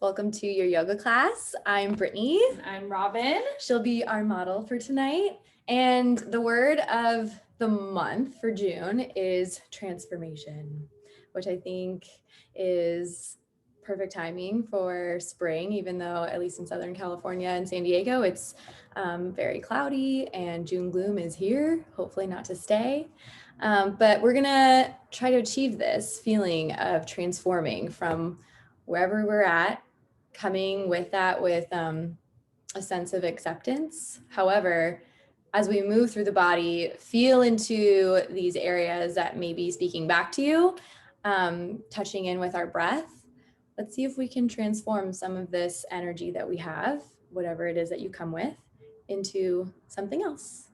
Welcome to your yoga class. I'm Brittany. And I'm Robin. She'll be our model for tonight. And the word of the month for June is transformation, which I think is perfect timing for spring, even though at least in Southern California and San Diego, it's very cloudy and June gloom is here, hopefully not to stay. But we're gonna try to achieve this feeling of transforming from wherever we're at, coming with that with a sense of acceptance. However, as we move through the body, feel into these areas that may be speaking back to you, touching in with our breath. Let's see if we can transform some of this energy that we have, whatever it is that you come with, into something else,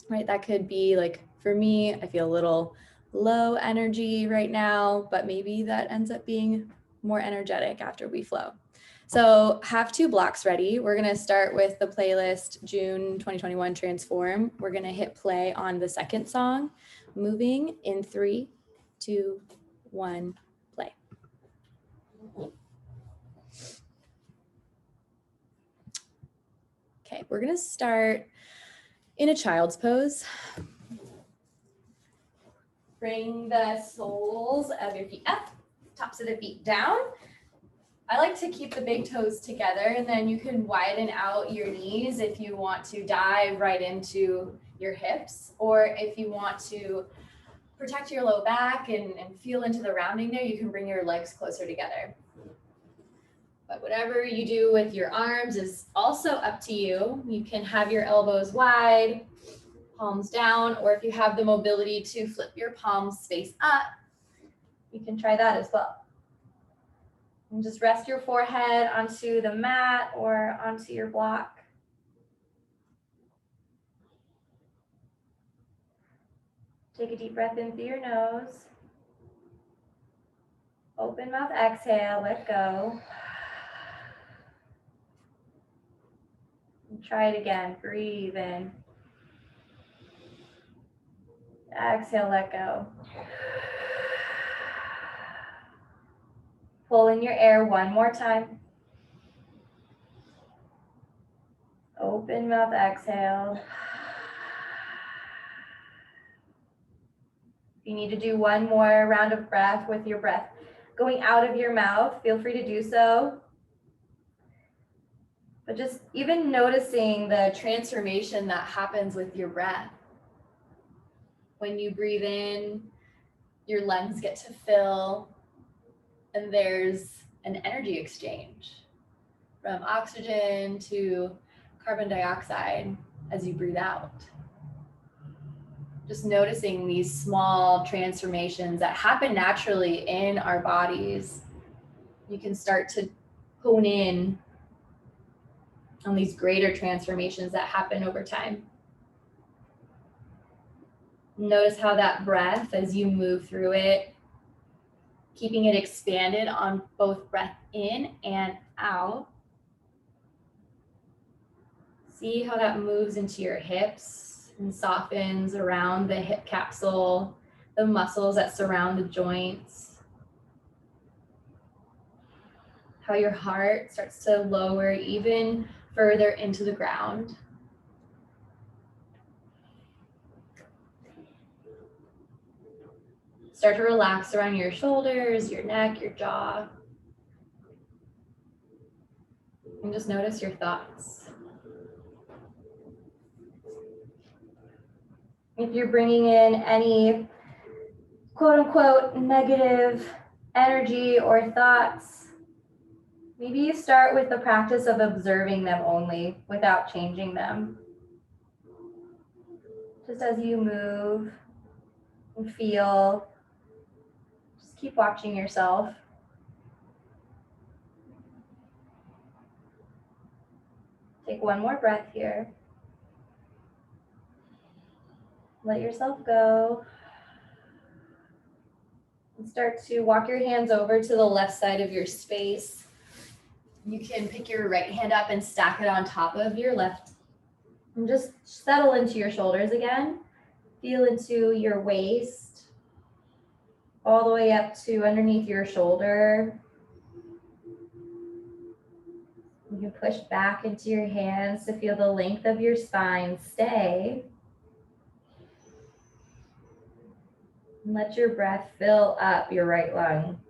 right? That could be like, for me, I feel a little low energy right now, but maybe that ends up being more energetic after we flow. So have two blocks ready. We're gonna start with the playlist June 2021 Transform. We're gonna hit play on the second song, moving in 3, 2, 1, play. Okay, we're gonna start in a child's pose. Bring the soles of your feet up, tops of the feet down. I like to keep the big toes together, and then you can widen out your knees if you want to dive right into your hips, or if you want to protect your low back and feel into the rounding there, you can bring your legs closer together. But whatever you do with your arms is also up to you. You can have your elbows wide, palms down, or if you have the mobility to flip your palms face up, you can try that as well. And just rest your forehead onto the mat or onto your block. Take a deep breath in through your nose. Open mouth, exhale, let go. And try it again, breathe in. Exhale, let go. Pull in your air one more time. Open mouth, exhale. If you need to do one more round of breath with your breath going out of your mouth, feel free to do so. But just even noticing the transformation that happens with your breath. When you breathe in, your lungs get to fill, and there's an energy exchange from oxygen to carbon dioxide as you breathe out. Just noticing these small transformations that happen naturally in our bodies. You can start to hone in on these greater transformations that happen over time. Notice how that breath, as you move through it, keeping it expanded on both breath in and out. See how that moves into your hips and softens around the hip capsule, the muscles that surround the joints. How your heart starts to lower even further into the ground. Start to relax around your shoulders, your neck, your jaw. And just notice your thoughts. If you're bringing in any quote unquote negative energy or thoughts, maybe you start with the practice of observing them only without changing them. Just as you move and feel, just keep watching yourself. Take one more breath here. Let yourself go. And start to walk your hands over to the left side of your space. You can pick your right hand up and stack it on top of your left. And just settle into your shoulders again. Feel into your waist, all the way up to underneath your shoulder. You can push back into your hands to feel the length of your spine stay. And let your breath fill up your right lung.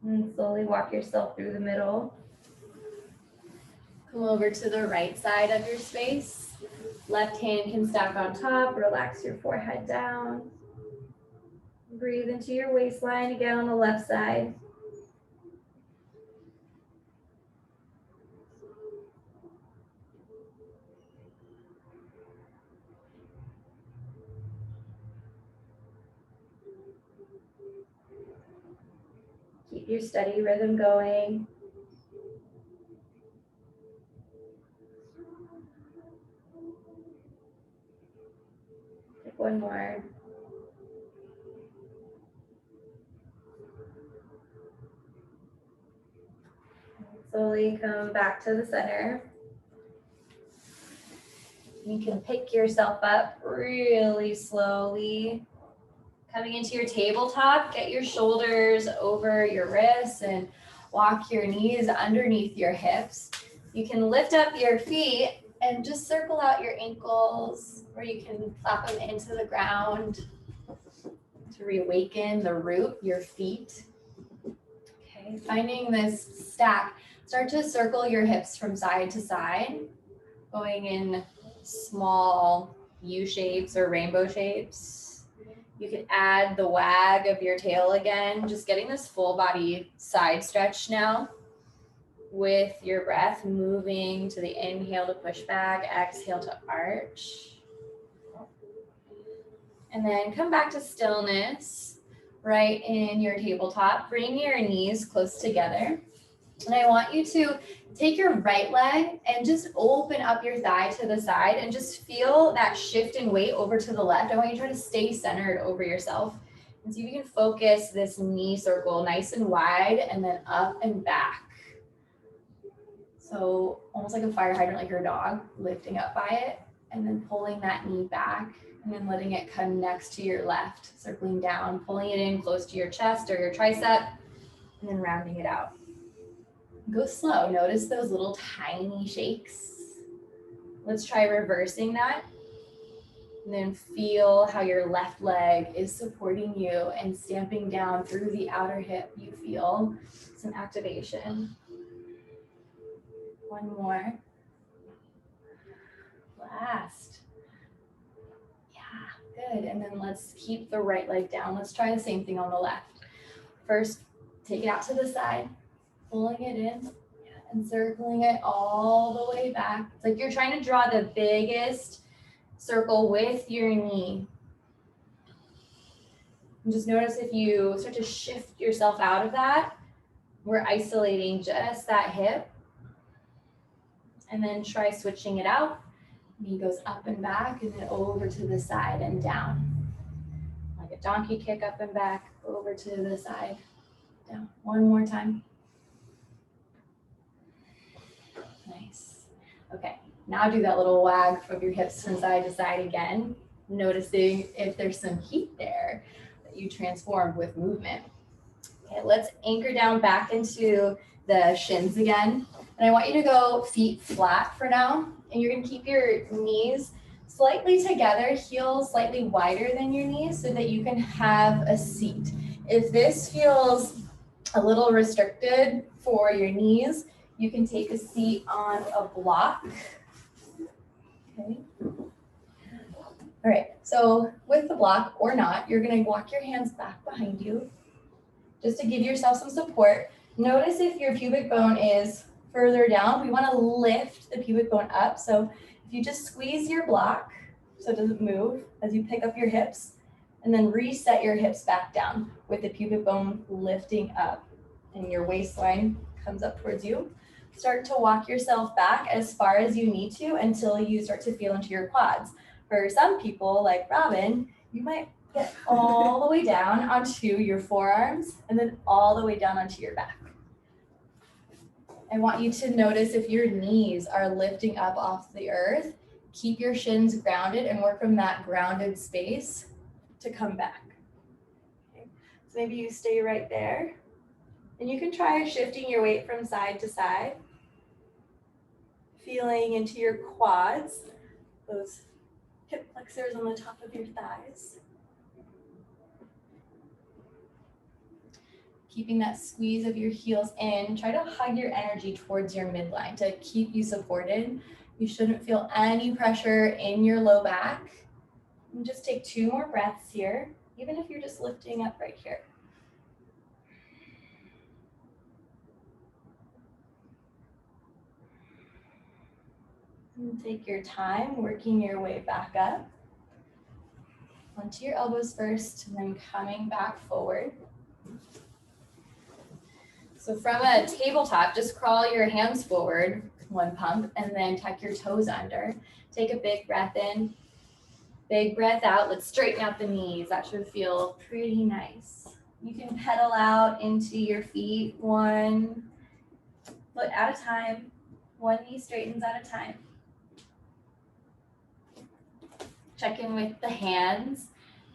And slowly walk yourself through the middle. Come over to the right side of your space. Left hand can stack on top. Relax your forehead down. Breathe into your waistline again on the left side. Keep your steady rhythm going. Take one more. Slowly come back to the center. You can pick yourself up really slowly. Coming into your tabletop, get your shoulders over your wrists and walk your knees underneath your hips. You can lift up your feet and just circle out your ankles, or you can clap them into the ground to reawaken the root, your feet. Okay, finding this stack, start to circle your hips from side to side, going in small U shapes or rainbow shapes. You can add the wag of your tail again, just getting this full body side stretch now with your breath, moving to the inhale to push back, exhale to arch. And then come back to stillness right in your tabletop. Bring your knees close together. And I want you to take your right leg and just open up your thigh to the side and just feel that shift in weight over to the left. I want you to try to stay centered over yourself. And see if you can focus this knee circle nice and wide and then up and back. So almost like a fire hydrant, like your dog, lifting up by it and then pulling that knee back and then letting it come next to your left, circling down, pulling it in close to your chest or your tricep, and then rounding it out. Go slow. Notice those little tiny shakes. Let's try reversing that. And then feel how your left leg is supporting you and stamping down through the outer hip. You feel some activation. One more. Last. Yeah, good. And then let's keep the right leg down. Let's try the same thing on the left. First, take it out to the side, pulling it in and circling it all the way back. It's like you're trying to draw the biggest circle with your knee. And just notice if you start to shift yourself out of that, we're isolating just that hip. And then try switching it out. Knee goes up and back and then over to the side and down. Like a donkey kick up and back, over to the side, down. One more time. Nice. Okay, now do that little wag of your hips from side to side again, noticing if there's some heat there that you transformed with movement. Okay, let's anchor down back into the shins again. And I want you to go feet flat for now. And you're gonna keep your knees slightly together, heels slightly wider than your knees so that you can have a seat. If this feels a little restricted for your knees, you can take a seat on a block. Okay. All right, so with the block or not, you're gonna walk your hands back behind you just to give yourself some support. Notice if your pubic bone is further down, we wanna lift the pubic bone up. So if you just squeeze your block so it doesn't move as you pick up your hips, and then reset your hips back down with the pubic bone lifting up and your waistline comes up towards you. Start to walk yourself back as far as you need to until you start to feel into your quads. For some people, like Robin, you might get all the way down onto your forearms and then all the way down onto your back. I want you to notice if your knees are lifting up off the earth Keep your shins grounded and work from that grounded space to come back. Okay. So maybe you stay right there. And you can try shifting your weight from side to side. Feeling into your quads, those hip flexors on the top of your thighs. Keeping that squeeze of your heels in. Try to hug your energy towards your midline to keep you supported. You shouldn't feel any pressure in your low back. And just take 2 more breaths here, even if you're just lifting up right here. And take your time working your way back up. Onto your elbows first, and then coming back forward. So from a tabletop, just crawl your hands forward, 1 pump, and then tuck your toes under. Take a big breath in, big breath out. Let's straighten out the knees. That should feel pretty nice. You can pedal out into your feet, 1 foot at a time, 1 knee straightens at a time. Check in with the hands.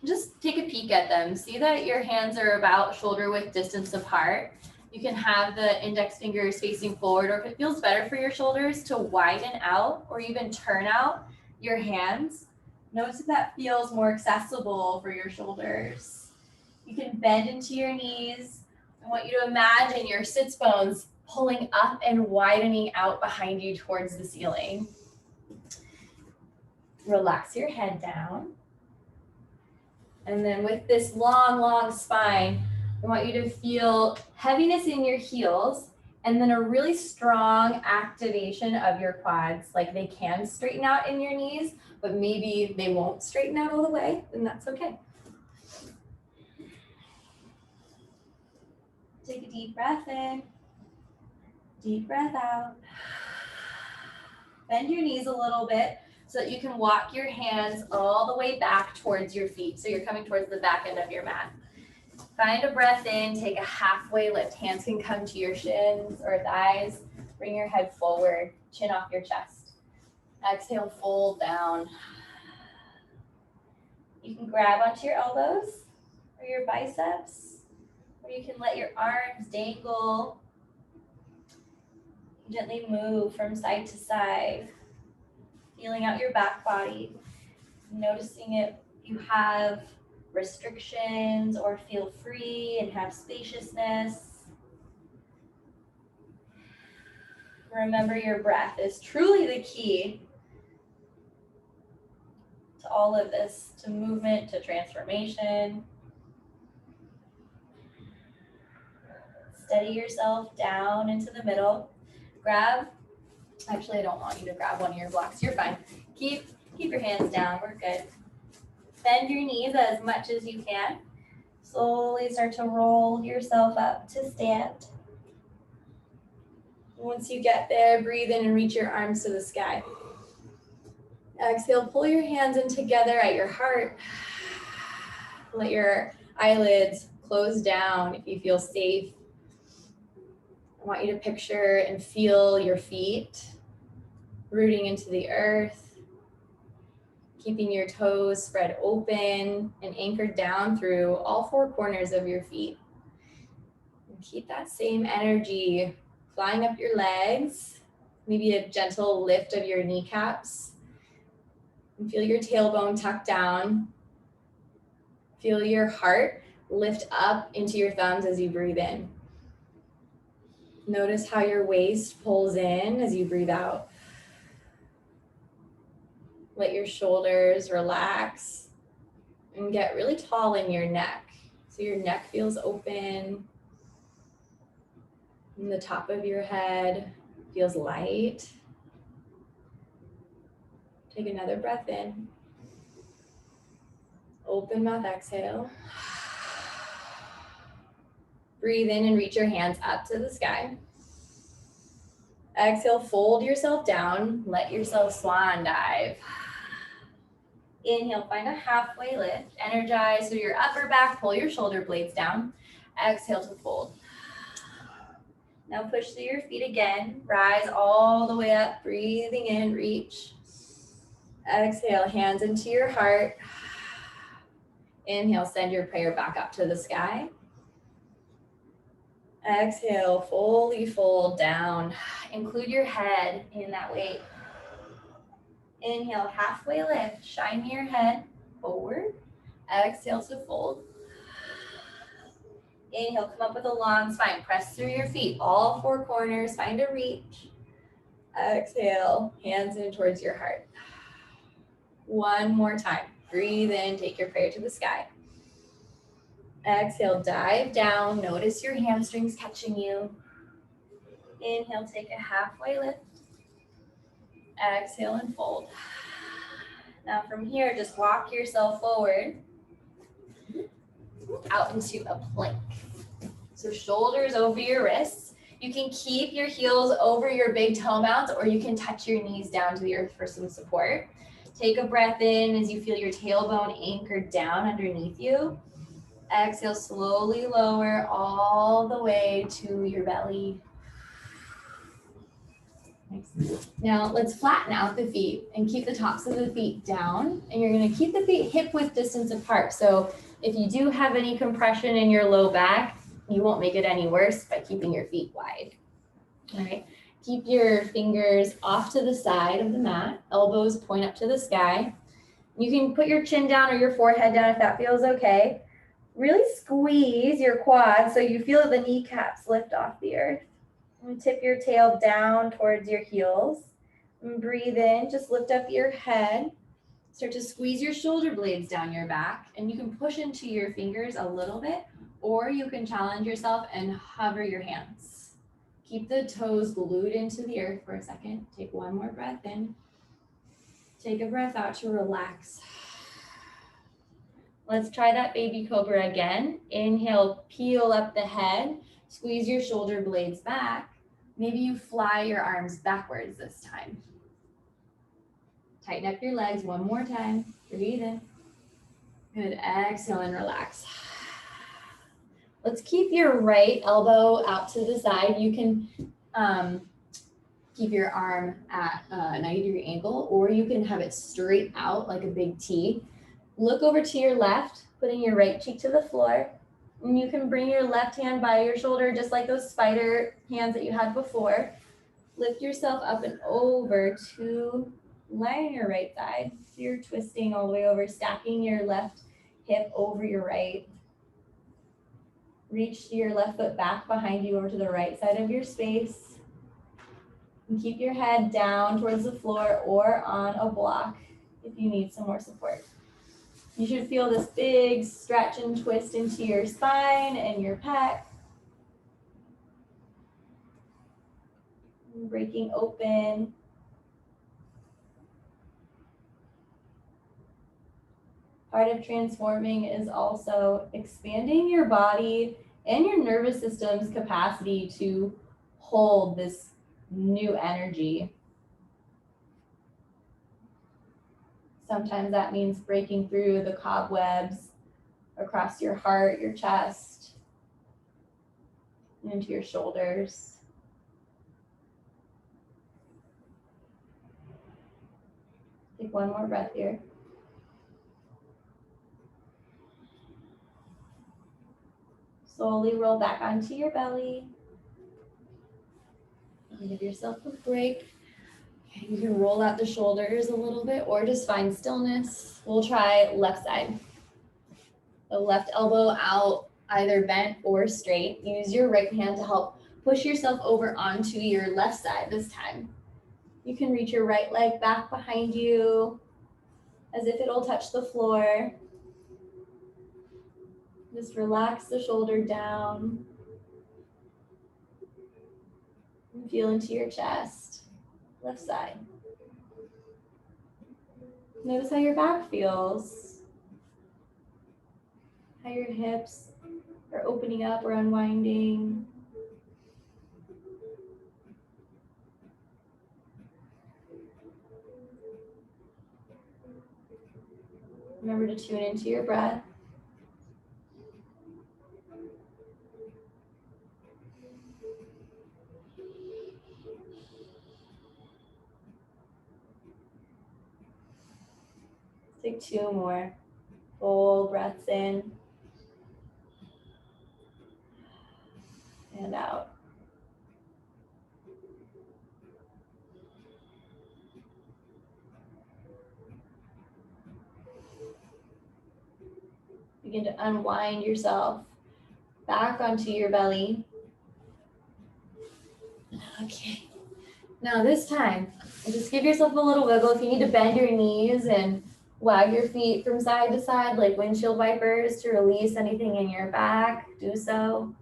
Just take a peek at them. See that your hands are about shoulder width distance apart. You can have the index fingers facing forward, or if it feels better for your shoulders, to widen out or even turn out your hands. Notice if that feels more accessible for your shoulders. You can bend into your knees. I want you to imagine your sits bones pulling up and widening out behind you towards the ceiling. Relax your head down. And then with this long, long spine, I want you to feel heaviness in your heels and then a really strong activation of your quads. Like they can straighten out in your knees, but maybe they won't straighten out all the way, and that's okay. Take a deep breath in, deep breath out. Bend your knees a little bit so that you can walk your hands all the way back towards your feet. So you're coming towards the back end of your mat. Find a breath in, take a halfway lift. Hands can come to your shins or thighs. Bring your head forward, chin off your chest. Exhale, fold down. You can grab onto your elbows or your biceps, or you can let your arms dangle. Gently move from side to side, feeling out your back body, noticing if you have restrictions or feel free and have spaciousness. Remember, your breath is truly the key to all of this, to movement, to transformation. Steady yourself down into the middle. Grab, actually I don't want you to grab one of your blocks, you're fine. Keep your hands down, we're good. Bend your knees as much as you can. Slowly start to roll yourself up to stand. Once you get there, breathe in and reach your arms to the sky. Exhale, pull your hands in together at your heart. Let your eyelids close down if you feel safe. I want you to picture and feel your feet rooting into the earth, keeping your toes spread open and anchored down through all 4 corners of your feet. And keep that same energy flying up your legs, maybe a gentle lift of your kneecaps. And feel your tailbone tuck down. Feel your heart lift up into your thumbs as you breathe in. Notice how your waist pulls in as you breathe out. Let your shoulders relax and get really tall in your neck. So your neck feels open. And the top of your head feels light. Take another breath in. Open mouth, exhale. Breathe in and reach your hands up to the sky. Exhale, fold yourself down. Let yourself swan dive. Inhale, find a halfway lift. Energize through your upper back. Pull your shoulder blades down. Exhale to fold. Now push through your feet again. Rise all the way up. Breathing in, reach. Exhale, hands into your heart. Inhale, send your prayer back up to the sky. Exhale, fully fold down. Include your head in that weight. Inhale, halfway lift. Shine your head forward. Exhale to fold. Inhale, come up with a long spine. Press through your feet, all four corners. Find a reach. Exhale, hands in towards your heart. One more time. Breathe in, take your prayer to the sky. Exhale, dive down. Notice your hamstrings catching you. Inhale, take a halfway lift. Exhale and fold. Now from here, just walk yourself forward out into a plank. So shoulders over your wrists. You can keep your heels over your big toe mounts, or you can touch your knees down to the earth for some support. Take a breath in as you feel your tailbone anchored down underneath you. Exhale, slowly lower all the way to your belly. Nice. Now let's flatten out the feet and keep the tops of the feet down. And you're gonna keep the feet hip width distance apart. So if you do have any compression in your low back, you won't make it any worse by keeping your feet wide. All right, keep your fingers off to the side of the mat, elbows point up to the sky. You can put your chin down or your forehead down if that feels okay. Really squeeze your quads so you feel the kneecaps lift off the earth. And tip your tail down towards your heels. And breathe in, just lift up your head. Start to squeeze your shoulder blades down your back, and you can push into your fingers a little bit, or you can challenge yourself and hover your hands. Keep the toes glued into the earth for a second. Take one more breath in. Take a breath out to relax. Let's try that baby cobra again. Inhale, peel up the head, squeeze your shoulder blades back. Maybe you fly your arms backwards this time. Tighten up your legs one more time. Breathe in. Good, exhale and relax. Let's keep your right elbow out to the side. You can keep your arm at a 90-degree angle, or you can have it straight out like a big T. Look over to your left, putting your right cheek to the floor. And you can bring your left hand by your shoulder, just like those spider hands that you had before. Lift yourself up and over to lie on your right side. So you're twisting all the way over, stacking your left hip over your right. Reach your left foot back behind you over to the right side of your space. And keep your head down towards the floor or on a block if you need some more support. You should feel this big stretch and twist into your spine and your pec. Breaking open. Part of transforming is also expanding your body and your nervous system's capacity to hold this new energy. Sometimes that means breaking through the cobwebs across your heart, your chest, and into your shoulders. Take one more breath here. Slowly roll back onto your belly. Give yourself a break. Okay, you can roll out the shoulders a little bit or just find stillness. We'll try left side. The left elbow out, either bent or straight. Use your right hand to help push yourself over onto your left side this time. You can reach your right leg back behind you as if it'll touch the floor. Just relax the shoulder down. And feel into your chest. Left side. Notice how your back feels. How your hips are opening up or unwinding. Remember to tune into your breath. take 2 more. Full breaths in and out. Begin to unwind yourself back onto your belly. Okay. Now this time, just give yourself a little wiggle. If you need to bend your knees and wag your feet from side to side like windshield wipers to release anything in your back, do so.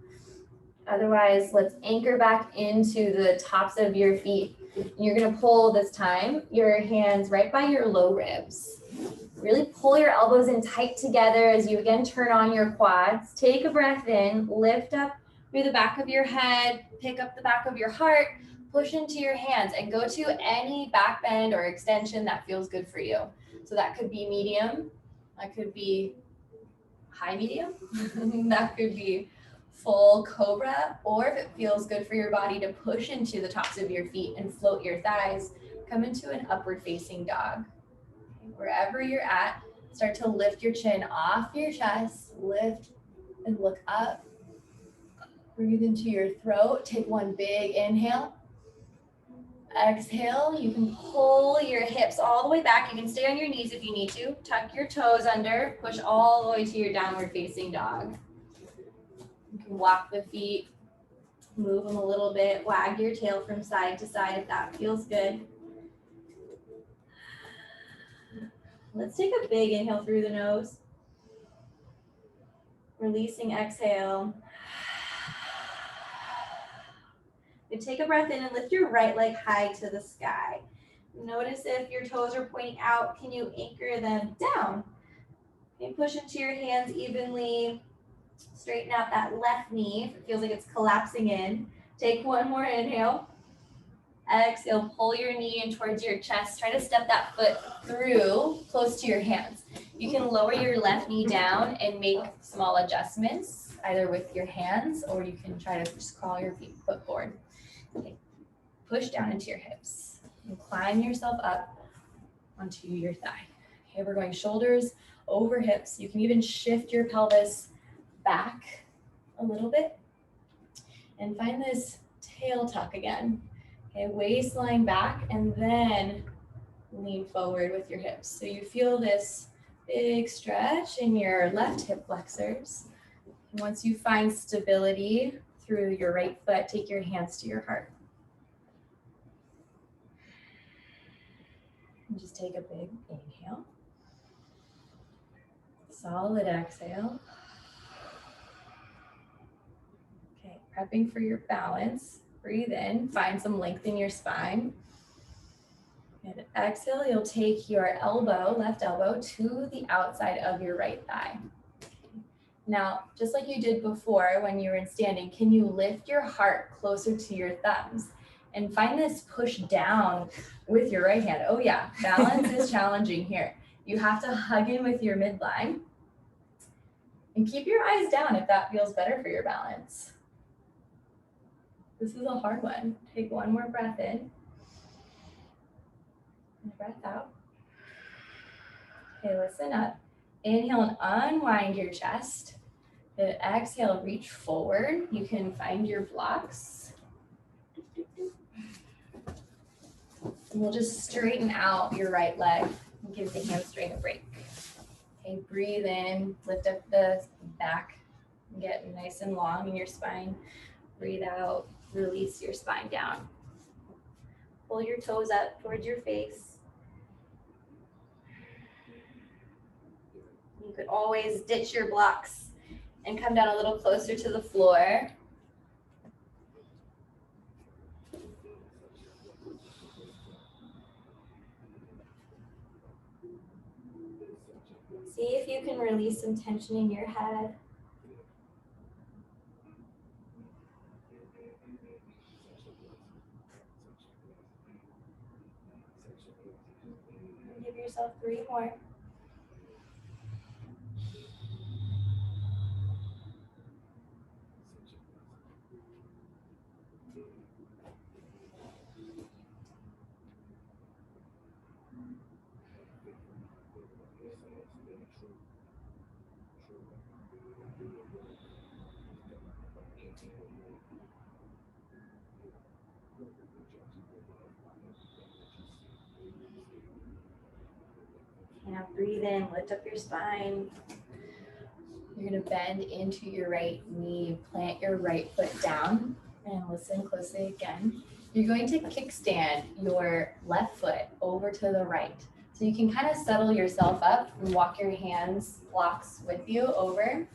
Otherwise, let's anchor back into the tops of your feet. You're gonna pull this time your hands right by your low ribs. Really pull your elbows in tight together as you again turn on your quads. Take a breath in, lift up through the back of your head, pick up the back of your heart, push into your hands and go to any back bend or extension that feels good for you. So that could be medium, that could be high medium, that could be full cobra, or if it feels good for your body to push into the tops of your feet and float your thighs, come into an upward facing dog. Wherever you're at, start to lift your chin off your chest, lift and look up. Breathe into your throat, take one big inhale. Exhale, you can pull your hips all the way back. You can stay on your knees if you need to. Tuck your toes under, push all the way to your downward facing dog. You can walk the feet, move them a little bit, wag your tail from side to side if that feels good. Let's take a big inhale through the nose. Releasing exhale. You take a breath in and lift your right leg high to the sky. Notice if your toes are pointing out, can you anchor them down? Okay, push into your hands evenly. Straighten out that left knee if it feels like it's collapsing in. Take one more inhale. Exhale, pull your knee in towards your chest. Try to step that foot through close to your hands. You can lower your left knee down and make small adjustments, either with your hands or you can try to just crawl your foot forward. Okay. Push down into your hips and climb yourself up onto your thigh. Okay, we're going shoulders over hips. You can even shift your pelvis back a little bit and find this tail tuck again. Okay, waistline back and then lean forward with your hips. So you feel this big stretch in your left hip flexors. And once you find stability through your right foot, take your hands to your heart. And just take a big inhale. Solid exhale. Okay, prepping for your balance. Breathe in, find some length in your spine. And exhale, you'll take your elbow, left elbow, to the outside of your right thigh. Now, just like you did before when you were in standing, can you lift your heart closer to your thumbs? And find this push down with your right hand. Oh yeah, balance is challenging here. You have to hug in with your midline. And keep your eyes down if that feels better for your balance. This is a hard one. Take one more breath in. And breath out. Okay, listen up. Inhale and unwind your chest. Then exhale, reach forward. You can find your blocks. And we'll just straighten out your right leg and give the hamstring a break. Okay, breathe in, lift up the back, and get nice and long in your spine. Breathe out, release your spine down. Pull your toes up towards your face. You could always ditch your blocks and come down a little closer to the floor. See if you can release some tension in your head. And give yourself 3 more. Yeah, breathe in, lift up your spine. You're gonna bend into your right knee, plant your right foot down, and listen closely again. You're going to kickstand your left foot over to the right. So you can kind of settle yourself up and walk your hands, blocks with you over.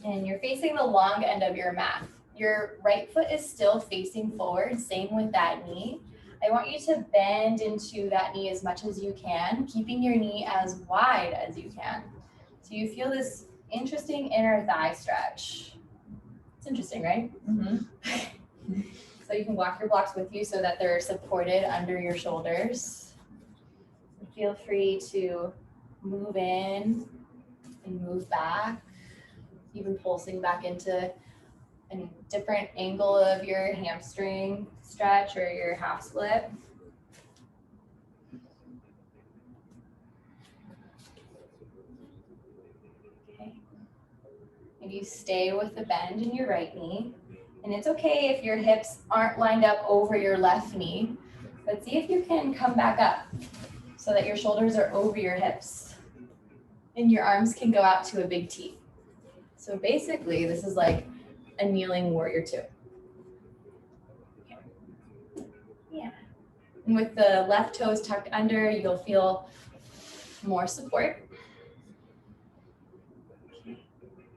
And you're facing the long end of your mat. Your right foot is still facing forward, same with that knee. I want you to bend into that knee as much as you can, keeping your knee as wide as you can. So you feel this interesting inner thigh stretch. It's interesting, right? Mm-hmm. So you can walk your blocks with you so that they're supported under your shoulders. Feel free to move in and move back, even pulsing back into a different angle of your hamstring stretch or your half split. Okay. And you stay with the bend in your right knee. And it's okay if your hips aren't lined up over your left knee, but see if you can come back up so that your shoulders are over your hips and your arms can go out to a big T. So basically, this is like a kneeling warrior two. Yeah. And with the left toes tucked under, you'll feel more support.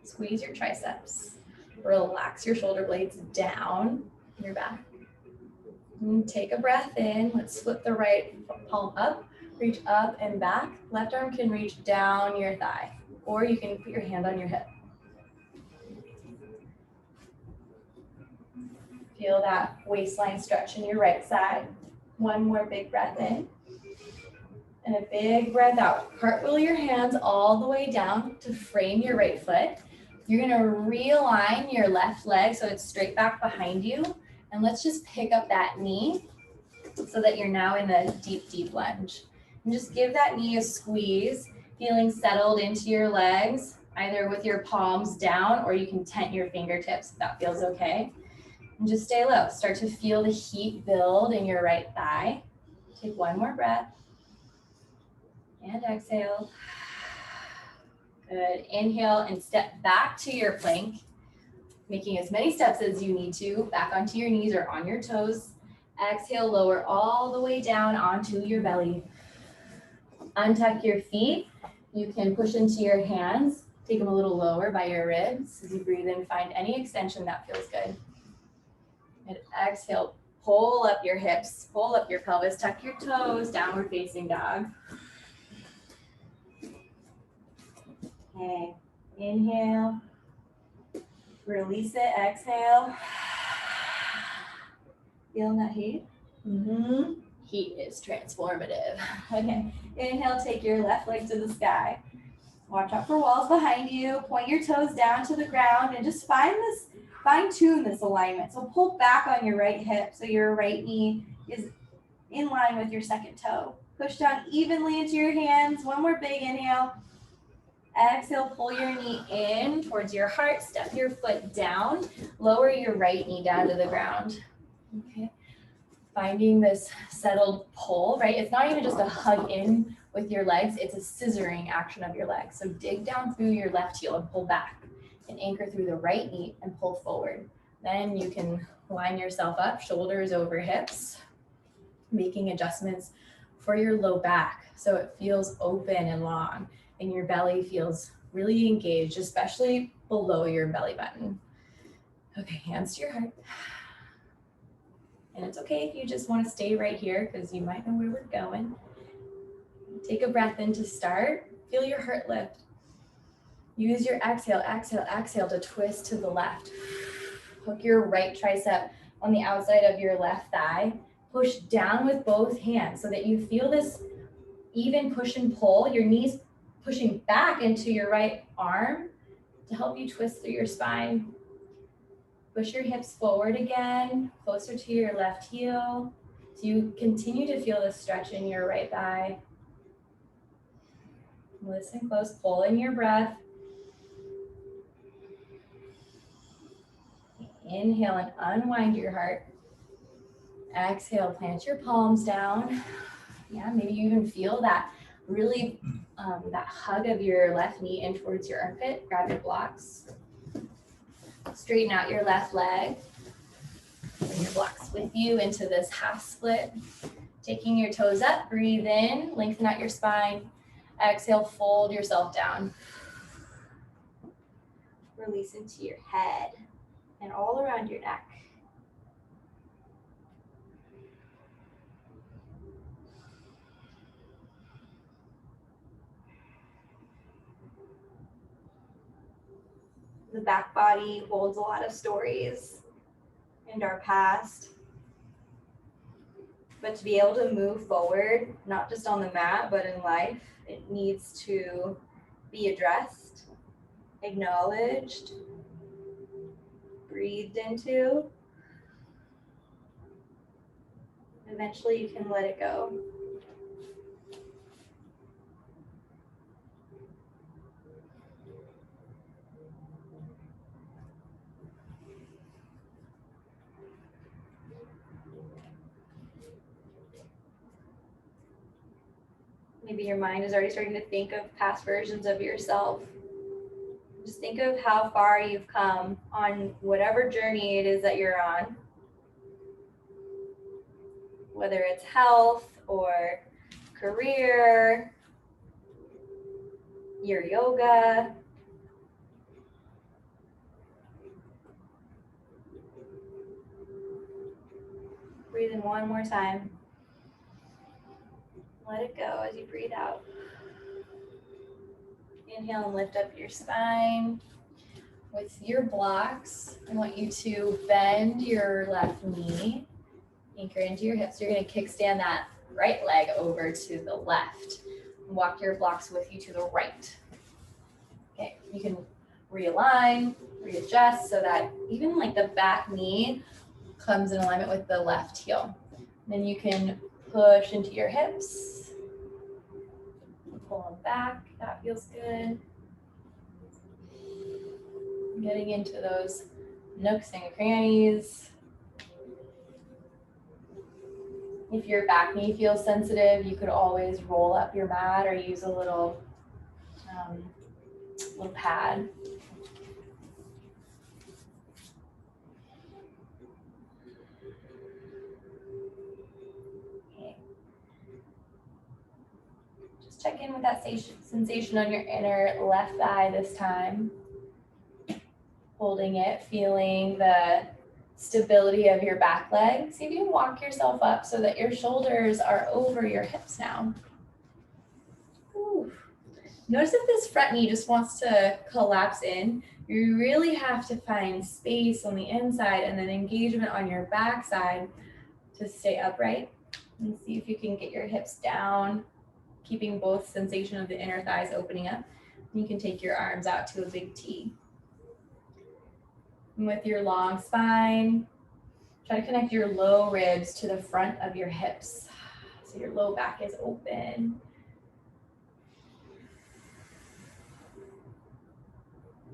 Squeeze your triceps. Relax your shoulder blades down in your back. And take a breath in. Let's flip the right palm up, reach up and back. Left arm can reach down your thigh, or you can put your hand on your hip. Feel that waistline stretch in your right side. One more big breath in. And a big breath out. Cartwheel your hands all the way down to frame your right foot. You're gonna realign your left leg so it's straight back behind you. And let's just pick up that knee so that you're now in the deep, deep lunge. And just give that knee a squeeze, feeling settled into your legs, either with your palms down or you can tent your fingertips if that feels okay. And just stay low. Start to feel the heat build in your right thigh. Take one more breath. And exhale. Good. Inhale and step back to your plank, making as many steps as you need to, back onto your knees or on your toes. Exhale, lower all the way down onto your belly. Untuck your feet. You can push into your hands. Take them a little lower by your ribs. As you breathe in, find any extension that feels good. And exhale, pull up your hips, pull up your pelvis, tuck your toes, downward facing dog. Okay, inhale, release it, exhale. Feeling that heat? Mm-hmm. Heat is transformative. Okay, inhale, take your left leg to the sky. Watch out for walls behind you. Point your toes down to the ground and just fine-tune this alignment. So pull back on your right hip so your right knee is in line with your second toe. Push down evenly into your hands. One more big inhale. Exhale, pull your knee in towards your heart. Step your foot down. Lower your right knee down to the ground. Okay. Finding this settled pull, right? It's not even just a hug in with your legs. It's a scissoring action of your legs. So dig down through your left heel and pull back and anchor through the right knee and pull forward. Then you can line yourself up, shoulders over hips, making adjustments for your low back so it feels open and long and your belly feels really engaged, especially below your belly button. Okay, hands to your heart. And it's okay if you just want to stay right here because you might know where we're going. Take a breath in to start. Feel your heart lift. Use your exhale, exhale, exhale to twist to the left. Hook your right tricep on the outside of your left thigh. Push down with both hands so that you feel this even push and pull. Your knees pushing back into your right arm to help you twist through your spine. Push your hips forward again, closer to your left heel. So you continue to feel the stretch in your right thigh. Listen close, pull in your breath. Inhale and unwind your heart. Exhale, plant your palms down. Yeah, maybe you even feel that really that hug of your left knee in towards your armpit. Grab your blocks. Straighten out your left leg. Bring your blocks with you into this half split. Taking your toes up, breathe in, lengthen out your spine. Exhale, fold yourself down. Release into your head and all around your neck. The back body holds a lot of stories and our past. But to be able to move forward, not just on the mat, but in life, it needs to be addressed, acknowledged, breathed into. Eventually you can let it go. Maybe your mind is already starting to think of past versions of yourself. Just think of how far you've come on whatever journey it is that you're on. Whether it's health or career, your yoga. Breathe in one more time. Let it go as you breathe out. Inhale and lift up your spine. With your blocks, I want you to bend your left knee, anchor into your hips. You're going to kickstand that right leg over to the left. Walk your blocks with you to the right. Okay, you can realign, readjust so that even like the back knee comes in alignment with the left heel. Then you can push into your hips, pull them back, that feels good. Getting into those nooks and crannies. If your back knee feels sensitive, you could always roll up your mat or use a little pad. Okay. Just check in with that sensation on your inner left thigh this time. Holding it, feeling the stability of your back leg. See if you can walk yourself up so that your shoulders are over your hips now. Ooh. Notice if this front knee just wants to collapse in. You really have to find space on the inside and then engagement on your back side to stay upright. And see if you can get your hips down, keeping both sensation of the inner thighs opening up. You can take your arms out to a big T. And with your long spine, try to connect your low ribs to the front of your hips. So your low back is open.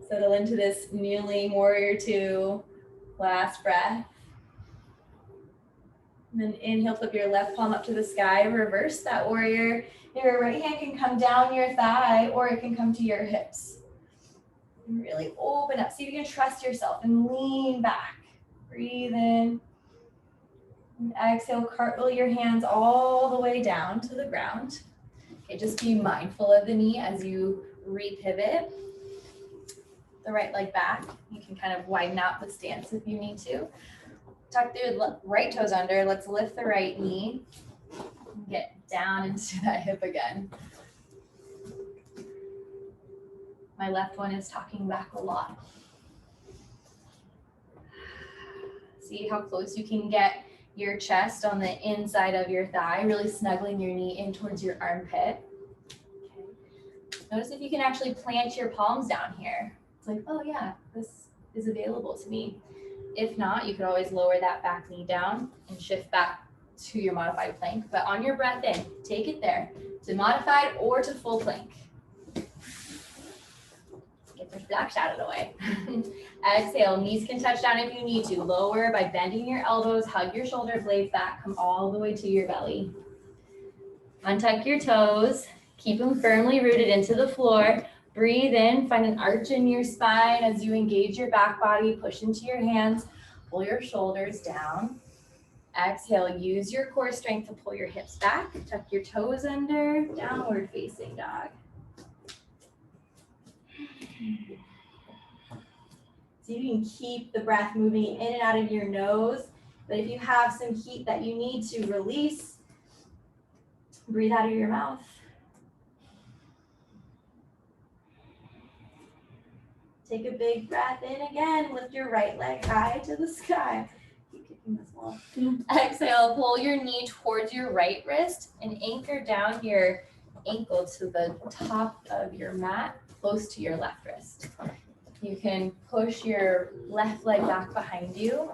Settle into this kneeling warrior two. Last breath. And then inhale, flip your left palm up to the sky. Reverse that warrior. Your right hand can come down your thigh or it can come to your hips. And really open up. See if you can trust yourself and lean back. Breathe in. And exhale, cartwheel your hands all the way down to the ground. Okay, just be mindful of the knee as you repivot the right leg back. You can kind of widen out the stance if you need to. Tuck the right toes under. Let's lift the right knee. Get down into that hip again. My left one is talking back a lot. See how close you can get your chest on the inside of your thigh, really snuggling your knee in towards your armpit. Okay. Notice if you can actually plant your palms down here. It's like, oh yeah, this is available to me. If not, you could always lower that back knee down and shift back to your modified plank. But on your breath in, take it there to modified or to full plank. Get the splash out of the way. Exhale, knees can touch down if you need to. Lower by bending your elbows, hug your shoulder blades back, come all the way to your belly. Untuck your toes, Keep them firmly rooted into the floor. Breathe in, find an arch in your spine as you engage your back body, push into your hands, pull your shoulders down. Exhale, use your core strength to pull your hips back, tuck your toes under, downward facing dog. So you can keep the breath moving in and out of your nose, but if you have some heat that you need to release, breathe out of your mouth. Take a big breath in again, lift your right leg high to the sky. Keep kicking this wall. Exhale, pull your knee towards your right wrist and anchor down your ankle to the top of your mat, close to your left wrist. You can push your left leg back behind you.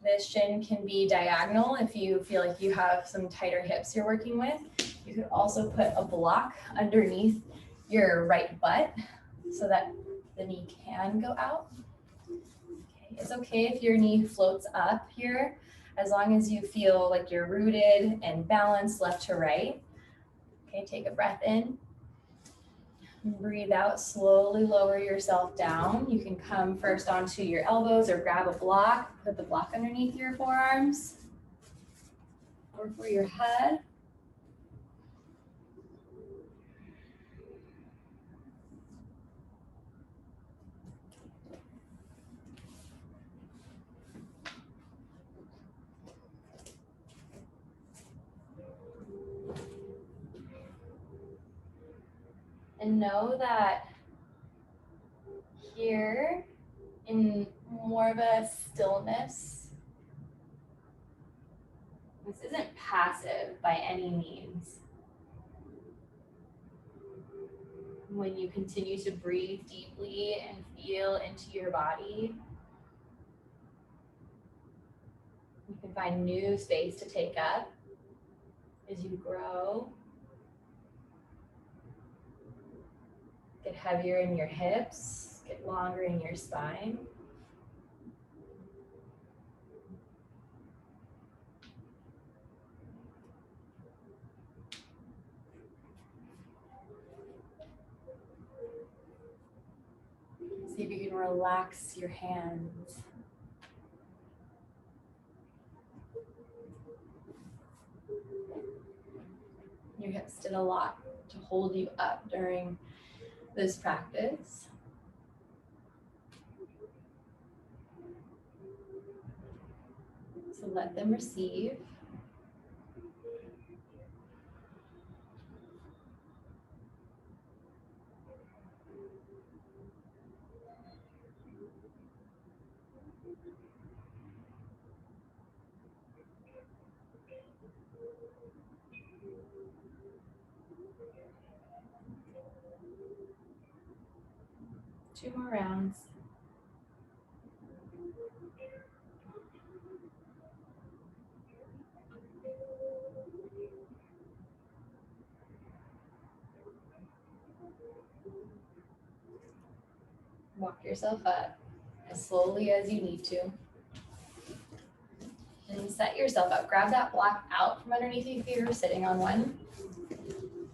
This shin can be diagonal if you feel like you have some tighter hips you're working with. You could also put a block underneath your right butt so that the knee can go out. Okay. It's okay if your knee floats up here, as long as you feel like you're rooted and balanced left to right. Okay, take a breath in. Breathe out, slowly lower yourself down. You can come first onto your elbows or grab a block, put the block underneath your forearms or for your head. And know that here in more of a stillness, this isn't passive by any means. When you continue to breathe deeply and feel into your body, you can find new space to take up as you grow. Get heavier in your hips, get longer in your spine. See if you can relax your hands. Your hips did a lot to hold you up during this practice. So let them receive. Two more rounds. Walk yourself up as slowly as you need to. And set yourself up. Grab that block out from underneath you if you were sitting on one.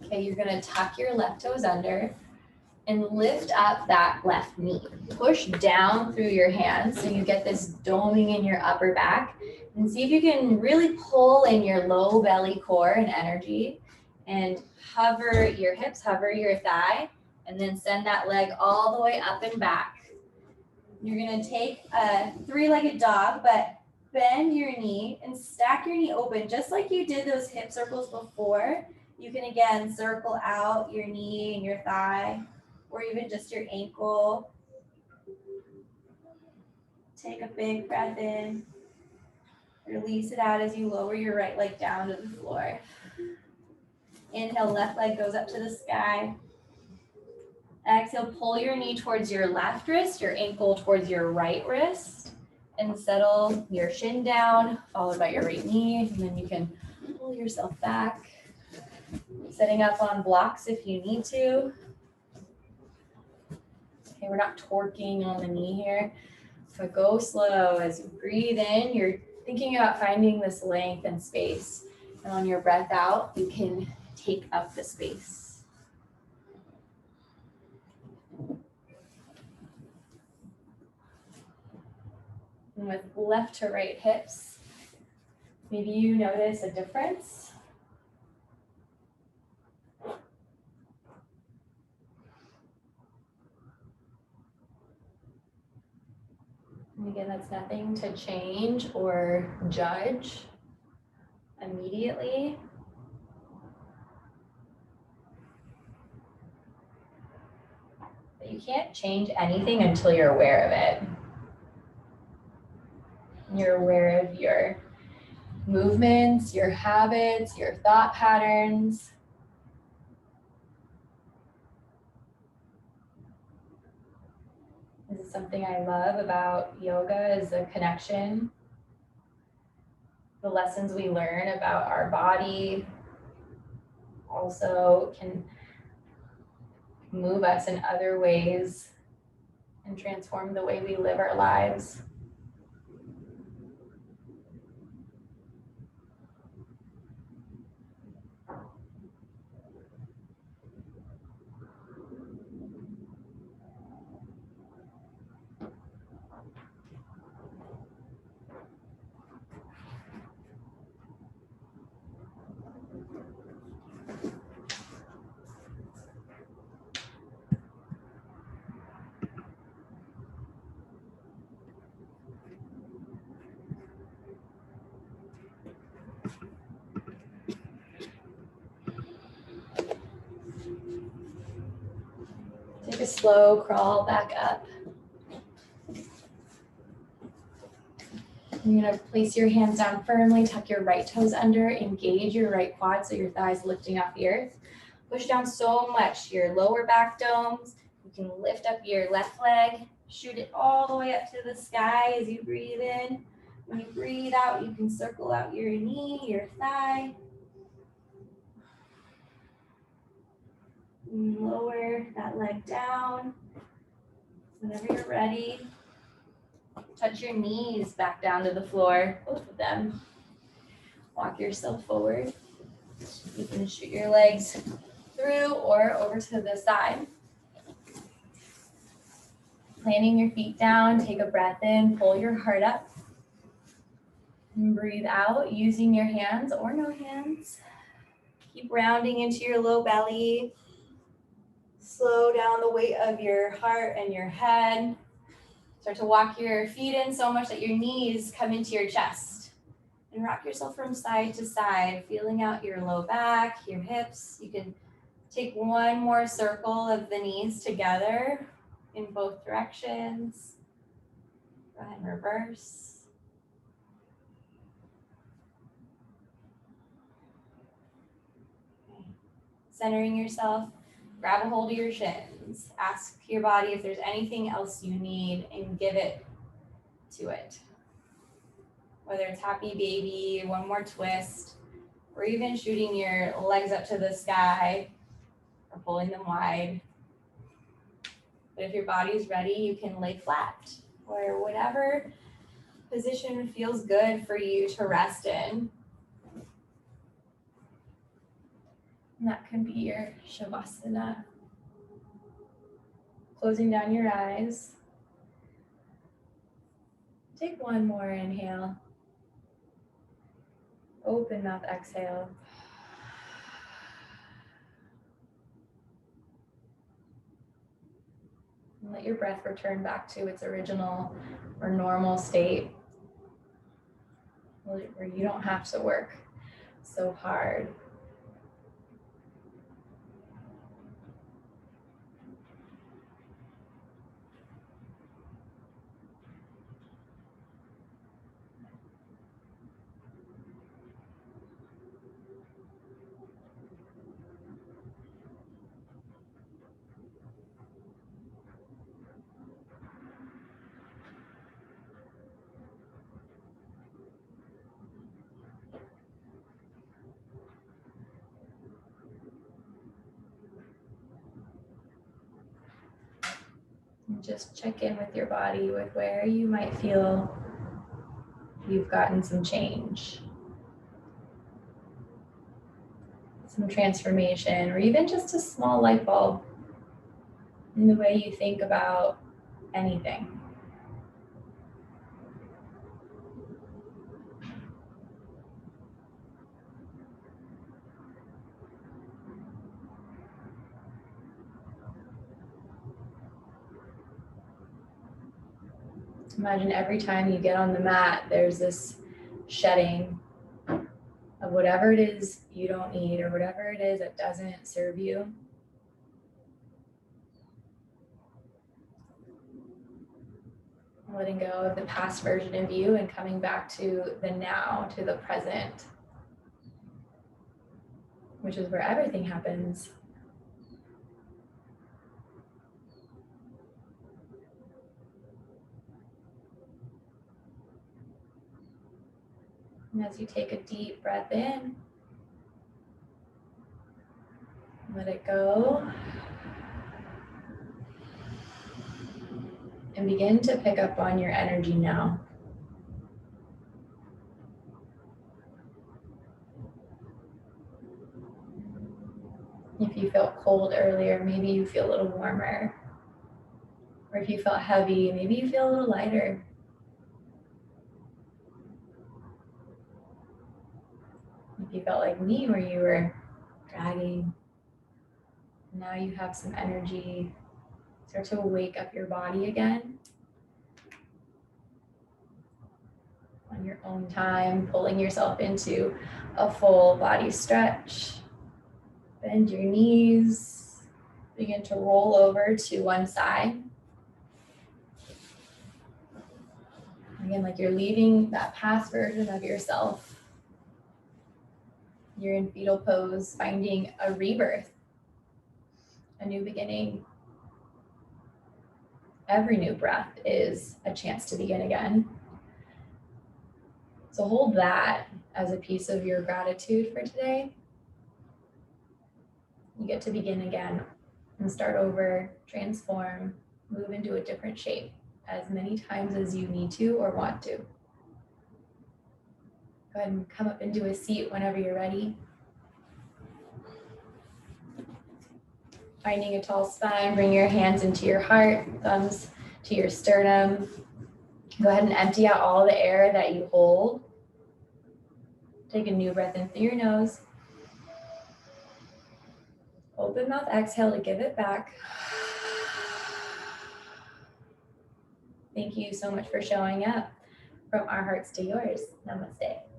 Okay, you're gonna tuck your left toes under and lift up that left knee. Push down through your hands so you get this doming in your upper back. And see if you can really pull in your low belly core and energy and hover your hips, hover your thigh, and then send that leg all the way up and back. You're gonna take a three-legged dog, but bend your knee and stack your knee open just like you did those hip circles before. You can again circle out your knee and your thigh, or even just your ankle. Take a big breath in. Release it out as you lower your right leg down to the floor. Inhale, left leg goes up to the sky. Exhale, pull your knee towards your left wrist, your ankle towards your right wrist, and settle your shin down, followed by your right knee, and then you can pull yourself back. Setting up on blocks if you need to. Okay, we're not torquing on the knee here. So go slow as you breathe in. You're thinking about finding this length and space. And on your breath out, you can take up the space. And with left to right hips, maybe you notice a difference. And again, that's nothing to change or judge immediately. But you can't change anything until you're aware of it. You're aware of your movements, your habits, your thought patterns. This is something I love about yoga, is the connection. The lessons we learn about our body also can move us in other ways and transform the way we live our lives. Take a slow crawl back up. You're going to place your hands down firmly, tuck your right toes under, engage your right quad so your thighs lifting off the earth. Push down so much your lower back domes. You can lift up your left leg, shoot it all the way up to the sky as you breathe in. When you breathe out, you can circle out your knee, your thigh. And lower that leg down. Whenever you're ready, touch your knees back down to the floor, both of them. Walk yourself forward. You can shoot your legs through or over to the side. Planting your feet down, take a breath in, pull your heart up. And breathe out using your hands or no hands. Keep rounding into your low belly. Slow down the weight of your heart and your head. Start to walk your feet in so much that your knees come into your chest. And rock yourself from side to side, feeling out your low back, your hips. You can take one more circle of the knees together in both directions. Go ahead and reverse. Okay. Centering yourself, grab a hold of your shins. Ask your body if there's anything else you need and give it to it. Whether it's happy baby, one more twist, or even shooting your legs up to the sky or pulling them wide. But if your body's ready, you can lay flat or whatever position feels good for you to rest in. And that can be your Shavasana. Closing down your eyes. Take one more inhale. Open mouth exhale. And let your breath return back to its original or normal state, where you don't have to work so hard. And just check in with your body with where you might feel you've gotten some change, some transformation, or even just a small light bulb in the way you think about anything. Imagine every time you get on the mat, there's this shedding of whatever it is you don't need or whatever it is that doesn't serve you. Letting go of the past version of you and coming back to the now, to the present, which is where everything happens. And as you take a deep breath in, let it go. And begin to pick up on your energy now. If you felt cold earlier, maybe you feel a little warmer. Or if you felt heavy, maybe you feel a little lighter. If you felt like me, where you were dragging, now you have some energy. Start to wake up your body again. On your own time, pulling yourself into a full body stretch. Bend your knees. Begin to roll over to one side. Again, like you're leaving that past version of yourself. You're in fetal pose, finding a rebirth, a new beginning. Every new breath is a chance to begin again. So hold that as a piece of your gratitude for today. You get to begin again and start over, transform, move into a different shape as many times as you need to or want to. Go ahead and come up into a seat whenever you're ready. Finding a tall spine, bring your hands into your heart, thumbs to your sternum. Go ahead and empty out all the air that you hold. Take a new breath in through your nose. Open mouth, exhale to give it back. Thank you so much for showing up. From our hearts to yours. Namaste.